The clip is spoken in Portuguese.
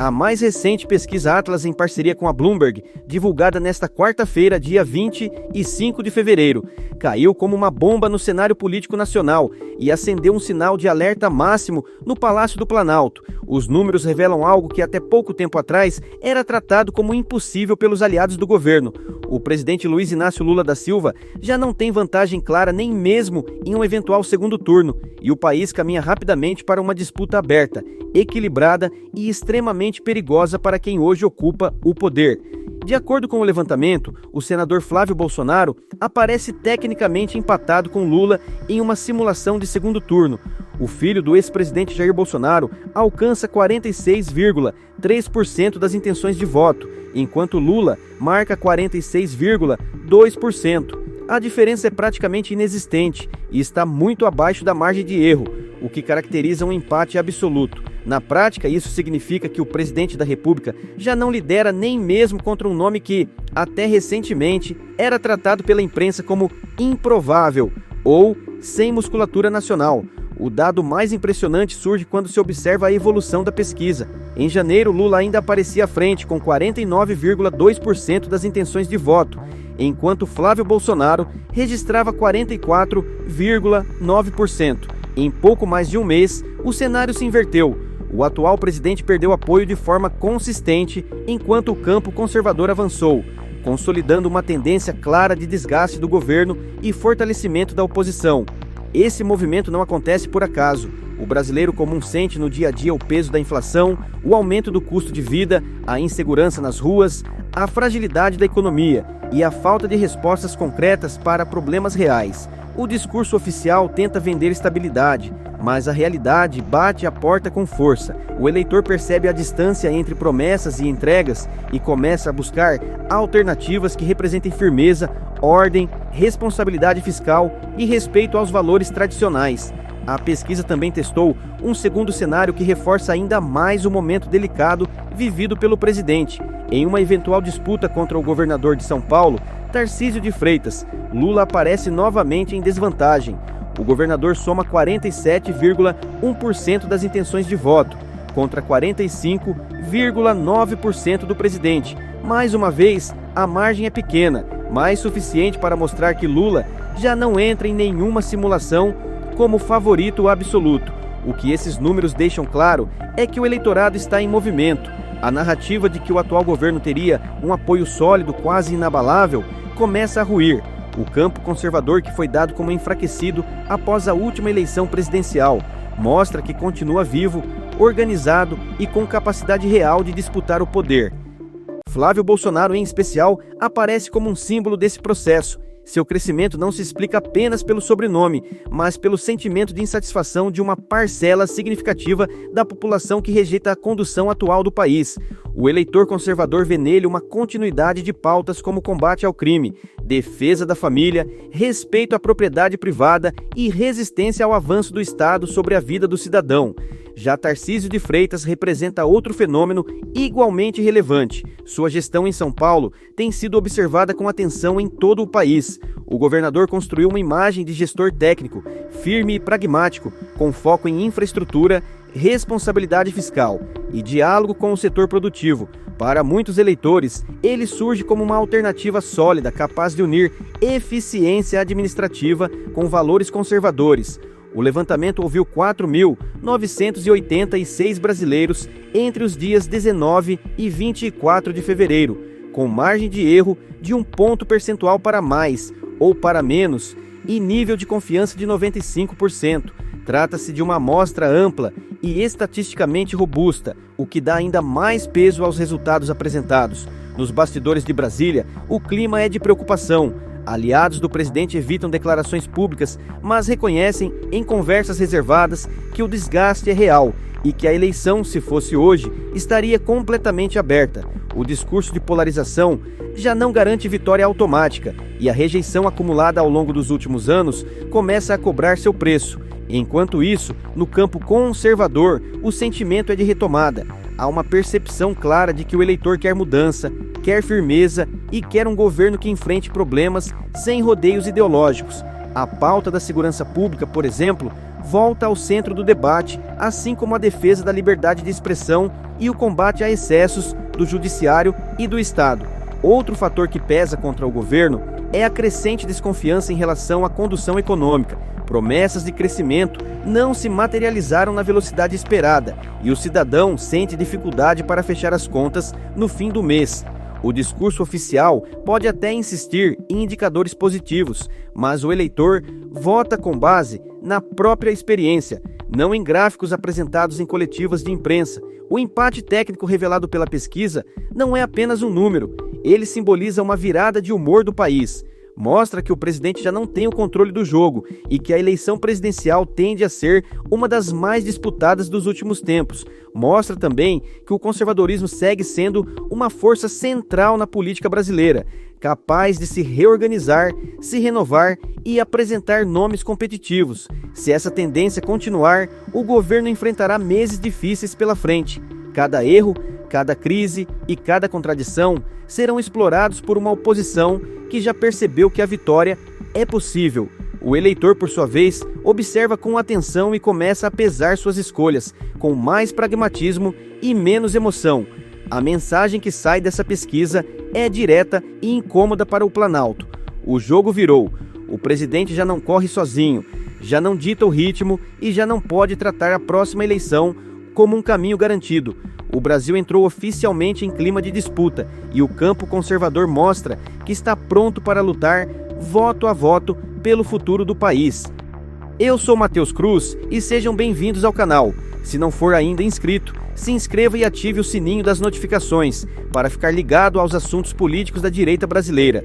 A mais recente pesquisa Atlas, em parceria com a Bloomberg, divulgada nesta quarta-feira, dia 25 de fevereiro, caiu como uma bomba no cenário político nacional e acendeu um sinal de alerta máximo no Palácio do Planalto. Os números revelam algo que até pouco tempo atrás era tratado como impossível pelos aliados do governo. O presidente Luiz Inácio Lula da Silva já não tem vantagem clara nem mesmo em um eventual segundo turno, e o país caminha rapidamente para uma disputa aberta, equilibrada e extremamente perigosa para quem hoje ocupa o poder. De acordo com o levantamento, o senador Flávio Bolsonaro aparece tecnicamente empatado com Lula em uma simulação de segundo turno. O filho do ex-presidente Jair Bolsonaro alcança 46,3% das intenções de voto, enquanto Lula marca 46,2%. A diferença é praticamente inexistente e está muito abaixo da margem de erro, o que caracteriza um empate absoluto. Na prática, isso significa que o presidente da República já não lidera nem mesmo contra um nome que, até recentemente, era tratado pela imprensa como improvável ou sem musculatura nacional. O dado mais impressionante surge quando se observa a evolução da pesquisa. Em janeiro, Lula ainda aparecia à frente com 49,2% das intenções de voto, enquanto Flávio Bolsonaro registrava 44,9%. Em pouco mais de um mês, o cenário se inverteu. O atual presidente perdeu apoio de forma consistente, enquanto o campo conservador avançou, consolidando uma tendência clara de desgaste do governo e fortalecimento da oposição. Esse movimento não acontece por acaso. O brasileiro comum sente no dia a dia o peso da inflação, o aumento do custo de vida, a insegurança nas ruas, a fragilidade da economia e a falta de respostas concretas para problemas reais. O discurso oficial tenta vender estabilidade, mas a realidade bate a porta com força. O eleitor percebe a distância entre promessas e entregas e começa a buscar alternativas que representem firmeza, ordem, responsabilidade fiscal e respeito aos valores tradicionais. A pesquisa também testou um segundo cenário que reforça ainda mais o momento delicado vivido pelo presidente. Em uma eventual disputa contra o governador de São Paulo, Tarcísio de Freitas, Lula aparece novamente em desvantagem. O governador soma 47,1% das intenções de voto, contra 45,9% do presidente. Mais uma vez, a margem é pequena, mas suficiente para mostrar que Lula já não entra em nenhuma simulação como favorito absoluto. O que esses números deixam claro é que o eleitorado está em movimento. A narrativa de que o atual governo teria um apoio sólido, quase inabalável, começa a ruir. O campo conservador, que foi dado como enfraquecido após a última eleição presidencial, mostra que continua vivo, organizado e com capacidade real de disputar o poder. Flávio Bolsonaro, em especial, aparece como um símbolo desse processo. Seu crescimento não se explica apenas pelo sobrenome, mas pelo sentimento de insatisfação de uma parcela significativa da população que rejeita a condução atual do país. O eleitor conservador vê nele uma continuidade de pautas como combate ao crime, defesa da família, respeito à propriedade privada e resistência ao avanço do Estado sobre a vida do cidadão. Já Tarcísio de Freitas representa outro fenômeno igualmente relevante. Sua gestão em São Paulo tem sido observada com atenção em todo o país. O governador construiu uma imagem de gestor técnico, firme e pragmático, com foco em infraestrutura, responsabilidade fiscal e diálogo com o setor produtivo. Para muitos eleitores, ele surge como uma alternativa sólida, capaz de unir eficiência administrativa com valores conservadores. O levantamento ouviu 4.986 brasileiros entre os dias 19 e 24 de fevereiro, com margem de erro de 1 ponto percentual para mais ou para menos e nível de confiança de 95%. Trata-se de uma amostra ampla e estatisticamente robusta, o que dá ainda mais peso aos resultados apresentados. Nos bastidores de Brasília, o clima é de preocupação. Aliados do presidente evitam declarações públicas, mas reconhecem em conversas reservadas que o desgaste é real e que a eleição, se fosse hoje, estaria completamente aberta. O discurso de polarização já não garante vitória automática e a rejeição acumulada ao longo dos últimos anos começa a cobrar seu preço. Enquanto isso, no campo conservador, o sentimento é de retomada. Há uma percepção clara de que o eleitor quer mudança, quer firmeza e quer um governo que enfrente problemas sem rodeios ideológicos. A pauta da segurança pública, por exemplo, volta ao centro do debate, assim como a defesa da liberdade de expressão e o combate a excessos do judiciário e do Estado. Outro fator que pesa contra o governo é a crescente desconfiança em relação à condução econômica. Promessas de crescimento não se materializaram na velocidade esperada e o cidadão sente dificuldade para fechar as contas no fim do mês. O discurso oficial pode até insistir em indicadores positivos, mas o eleitor vota com base na própria experiência, não em gráficos apresentados em coletivas de imprensa. O empate técnico revelado pela pesquisa não é apenas um número, ele simboliza uma virada de humor do país. Mostra que o presidente já não tem o controle do jogo e que a eleição presidencial tende a ser uma das mais disputadas dos últimos tempos. Mostra também que o conservadorismo segue sendo uma força central na política brasileira, capaz de se reorganizar, se renovar e apresentar nomes competitivos. Se essa tendência continuar, o governo enfrentará meses difíceis pela frente. Cada erro, cada crise e cada contradição serão explorados por uma oposição que já percebeu que a vitória é possível. O eleitor, por sua vez, observa com atenção e começa a pesar suas escolhas, com mais pragmatismo e menos emoção. A mensagem que sai dessa pesquisa é direta e incômoda para o Planalto. O jogo virou. O presidente já não corre sozinho, já não dita o ritmo e já não pode tratar a próxima eleição como um caminho garantido. O Brasil entrou oficialmente em clima de disputa e o campo conservador mostra que está pronto para lutar voto a voto pelo futuro do país. Eu sou Matheus Cruz e sejam bem-vindos ao canal. Se não for ainda inscrito, se inscreva e ative o sininho das notificações para ficar ligado aos assuntos políticos da direita brasileira.